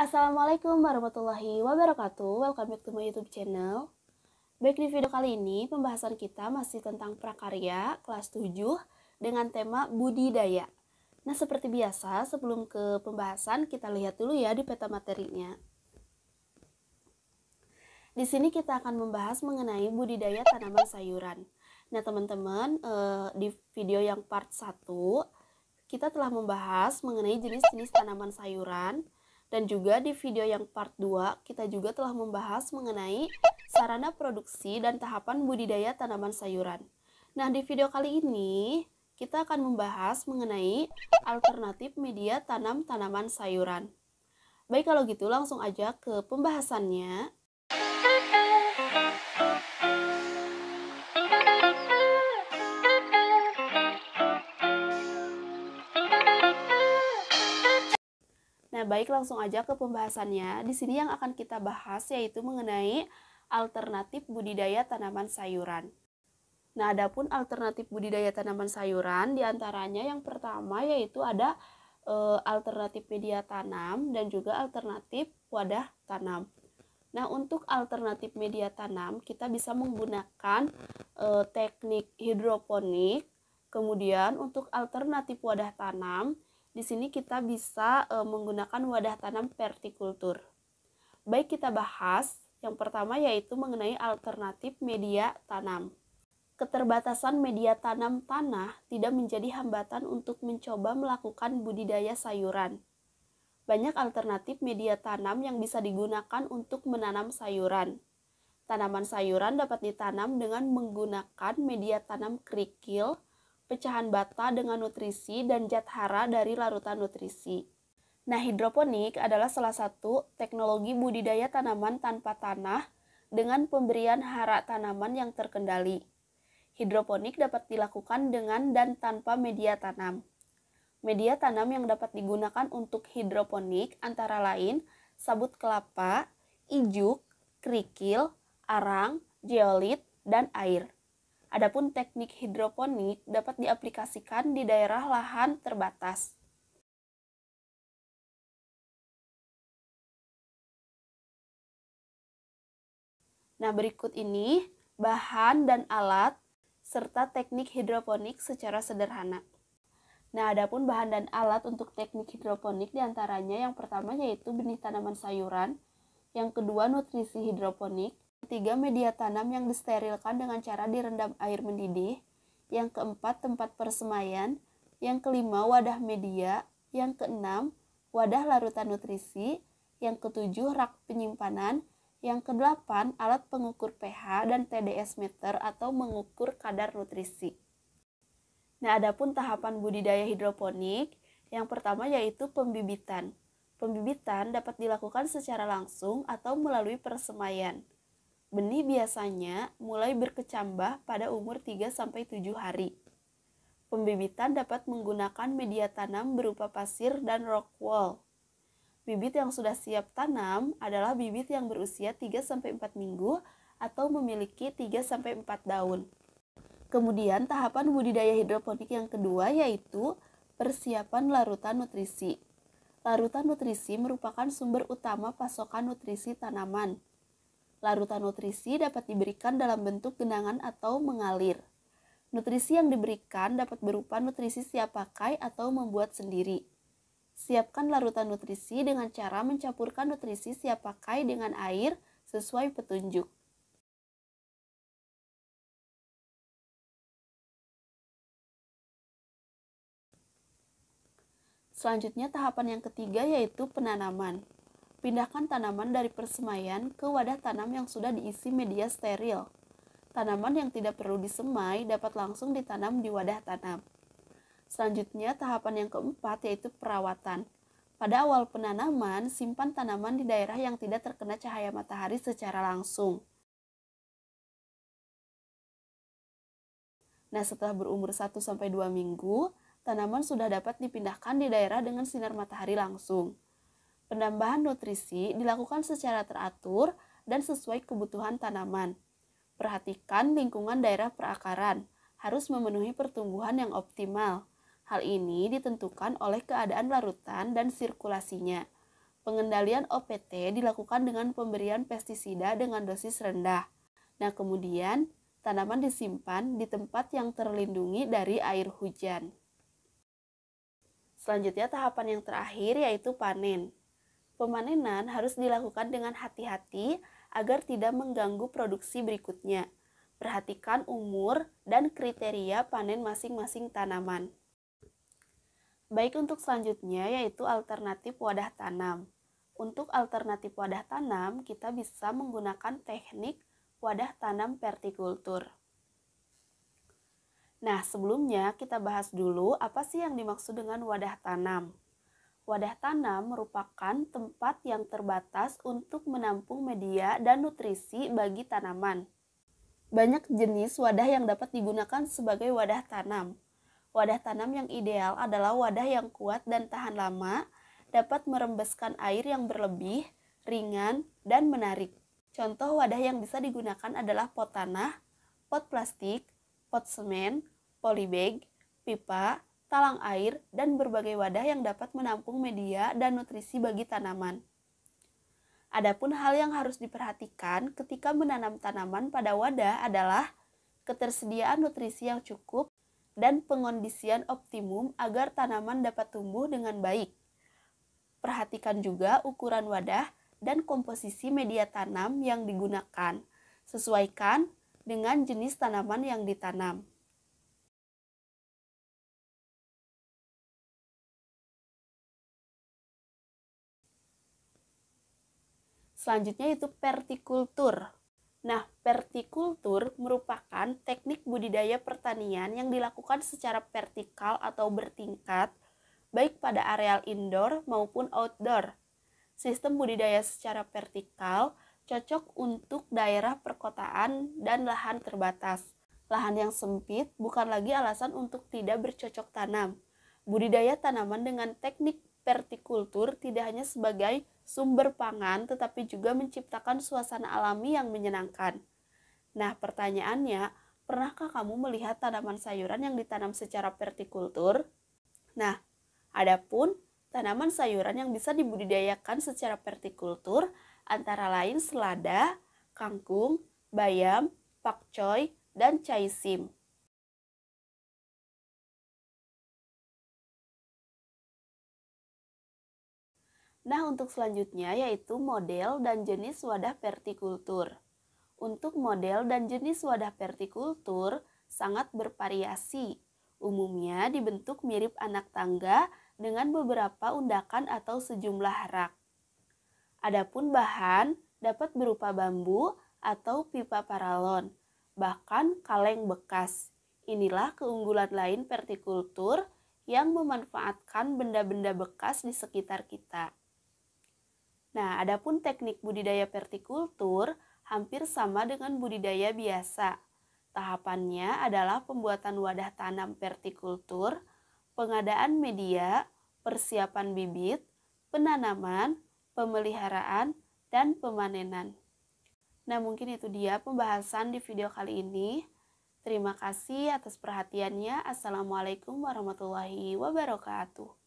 Assalamualaikum warahmatullahi wabarakatuh. Welcome back to my YouTube channel. Baik, di video kali ini pembahasan kita masih tentang prakarya kelas 7 dengan tema budidaya. Nah, seperti biasa sebelum ke pembahasan kita lihat dulu ya di peta materinya. Di sini kita akan membahas mengenai budidaya tanaman sayuran. Nah, teman-teman, di video yang part 1 kita telah membahas mengenai jenis-jenis tanaman sayuran. Dan juga di video yang part 2, kita juga telah membahas mengenai sarana produksi dan tahapan budidaya tanaman sayuran. Nah, di video kali ini, kita akan membahas mengenai alternatif media tanam tanaman sayuran. Baik, kalau gitu langsung aja ke pembahasannya. Nah, baik, langsung aja ke pembahasannya. Di sini yang akan kita bahas yaitu mengenai alternatif budidaya tanaman sayuran. Nah, adapun alternatif budidaya tanaman sayuran diantaranya yang pertama yaitu ada alternatif media tanam dan juga alternatif wadah tanam. Nah, untuk alternatif media tanam kita bisa menggunakan teknik hidroponik. Kemudian untuk alternatif wadah tanam, di sini kita bisa menggunakan wadah tanam vertikultur. Baik, kita bahas yang pertama yaitu mengenai alternatif media tanam. Keterbatasan media tanam tanah tidak menjadi hambatan untuk mencoba melakukan budidaya sayuran. Banyak alternatif media tanam yang bisa digunakan untuk menanam sayuran. Tanaman sayuran dapat ditanam dengan menggunakan media tanam kerikil, pecahan bata dengan nutrisi, dan zat hara dari larutan nutrisi. Nah, hidroponik adalah salah satu teknologi budidaya tanaman tanpa tanah dengan pemberian hara tanaman yang terkendali. Hidroponik dapat dilakukan dengan dan tanpa media tanam. Media tanam yang dapat digunakan untuk hidroponik antara lain sabut kelapa, ijuk, kerikil, arang, zeolit, dan air. Adapun teknik hidroponik dapat diaplikasikan di daerah lahan terbatas. Nah, berikut ini bahan dan alat serta teknik hidroponik secara sederhana. Nah, adapun bahan dan alat untuk teknik hidroponik diantaranya yang pertama yaitu benih tanaman sayuran, yang kedua nutrisi hidroponik, ketiga media tanam yang disterilkan dengan cara direndam air mendidih, yang keempat tempat persemaian, yang kelima wadah media, yang keenam wadah larutan nutrisi, yang ketujuh rak penyimpanan, yang kedelapan alat pengukur pH dan TDS meter atau mengukur kadar nutrisi. Nah, adapun tahapan budidaya hidroponik, yang pertama yaitu pembibitan. Pembibitan dapat dilakukan secara langsung atau melalui persemaian. Benih biasanya mulai berkecambah pada umur 3-7 hari. Pembibitan dapat menggunakan media tanam berupa pasir dan rock wool. Bibit yang sudah siap tanam adalah bibit yang berusia 3-4 minggu atau memiliki 3-4 daun. Kemudian tahapan budidaya hidroponik yang kedua yaitu persiapan larutan nutrisi. Larutan nutrisi merupakan sumber utama pasokan nutrisi tanaman. Larutan nutrisi dapat diberikan dalam bentuk genangan atau mengalir. Nutrisi yang diberikan dapat berupa nutrisi siap pakai atau membuat sendiri. Siapkan larutan nutrisi dengan cara mencampurkan nutrisi siap pakai dengan air sesuai petunjuk. Selanjutnya tahapan yang ketiga yaitu penanaman. Pindahkan tanaman dari persemaian ke wadah tanam yang sudah diisi media steril. Tanaman yang tidak perlu disemai dapat langsung ditanam di wadah tanam. Selanjutnya tahapan yang keempat yaitu perawatan. Pada awal penanaman, simpan tanaman di daerah yang tidak terkena cahaya matahari secara langsung. Nah, setelah berumur 1-2 minggu, tanaman sudah dapat dipindahkan di daerah dengan sinar matahari langsung. Penambahan nutrisi dilakukan secara teratur dan sesuai kebutuhan tanaman. Perhatikan lingkungan daerah perakaran, harus memenuhi pertumbuhan yang optimal. Hal ini ditentukan oleh keadaan larutan dan sirkulasinya. Pengendalian OPT dilakukan dengan pemberian pestisida dengan dosis rendah. Nah, kemudian tanaman disimpan di tempat yang terlindungi dari air hujan. Selanjutnya tahapan yang terakhir yaitu panen. Pemanenan harus dilakukan dengan hati-hati agar tidak mengganggu produksi berikutnya. Perhatikan umur dan kriteria panen masing-masing tanaman. Baik, untuk selanjutnya yaitu alternatif wadah tanam. Untuk alternatif wadah tanam, kita bisa menggunakan teknik wadah tanam vertikultur. Nah, sebelumnya kita bahas dulu apa sih yang dimaksud dengan wadah tanam. Wadah tanam merupakan tempat yang terbatas untuk menampung media dan nutrisi bagi tanaman. Banyak jenis wadah yang dapat digunakan sebagai wadah tanam. Wadah tanam yang ideal adalah wadah yang kuat dan tahan lama, dapat merembeskan air yang berlebih, ringan, dan menarik. Contoh wadah yang bisa digunakan adalah pot tanah, pot plastik, pot semen, polybag, pipa, talang air, dan berbagai wadah yang dapat menampung media dan nutrisi bagi tanaman. Adapun hal yang harus diperhatikan ketika menanam tanaman pada wadah adalah ketersediaan nutrisi yang cukup dan pengondisian optimum agar tanaman dapat tumbuh dengan baik. Perhatikan juga ukuran wadah dan komposisi media tanam yang digunakan. Sesuaikan dengan jenis tanaman yang ditanam. Selanjutnya itu vertikultur. Nah, vertikultur merupakan teknik budidaya pertanian yang dilakukan secara vertikal atau bertingkat, baik pada areal indoor maupun outdoor. Sistem budidaya secara vertikal cocok untuk daerah perkotaan dan lahan terbatas. Lahan yang sempit bukan lagi alasan untuk tidak bercocok tanam. Budidaya tanaman dengan teknik vertikultur tidak hanya sebagai sumber pangan, tetapi juga menciptakan suasana alami yang menyenangkan. Nah, pertanyaannya, pernahkah kamu melihat tanaman sayuran yang ditanam secara vertikultur? Nah, adapun tanaman sayuran yang bisa dibudidayakan secara vertikultur antara lain selada, kangkung, bayam, pakcoy, dan caisip. Nah, untuk selanjutnya yaitu model dan jenis wadah vertikultur. Untuk model dan jenis wadah vertikultur sangat bervariasi. Umumnya dibentuk mirip anak tangga dengan beberapa undakan atau sejumlah rak. Adapun bahan dapat berupa bambu atau pipa paralon, bahkan kaleng bekas. Inilah keunggulan lain vertikultur yang memanfaatkan benda-benda bekas di sekitar kita. Nah, adapun teknik budidaya vertikultur hampir sama dengan budidaya biasa. Tahapannya adalah pembuatan wadah tanam vertikultur, pengadaan media, persiapan bibit, penanaman, pemeliharaan, dan pemanenan. Nah, mungkin itu dia pembahasan di video kali ini. Terima kasih atas perhatiannya. Assalamualaikum warahmatullahi wabarakatuh.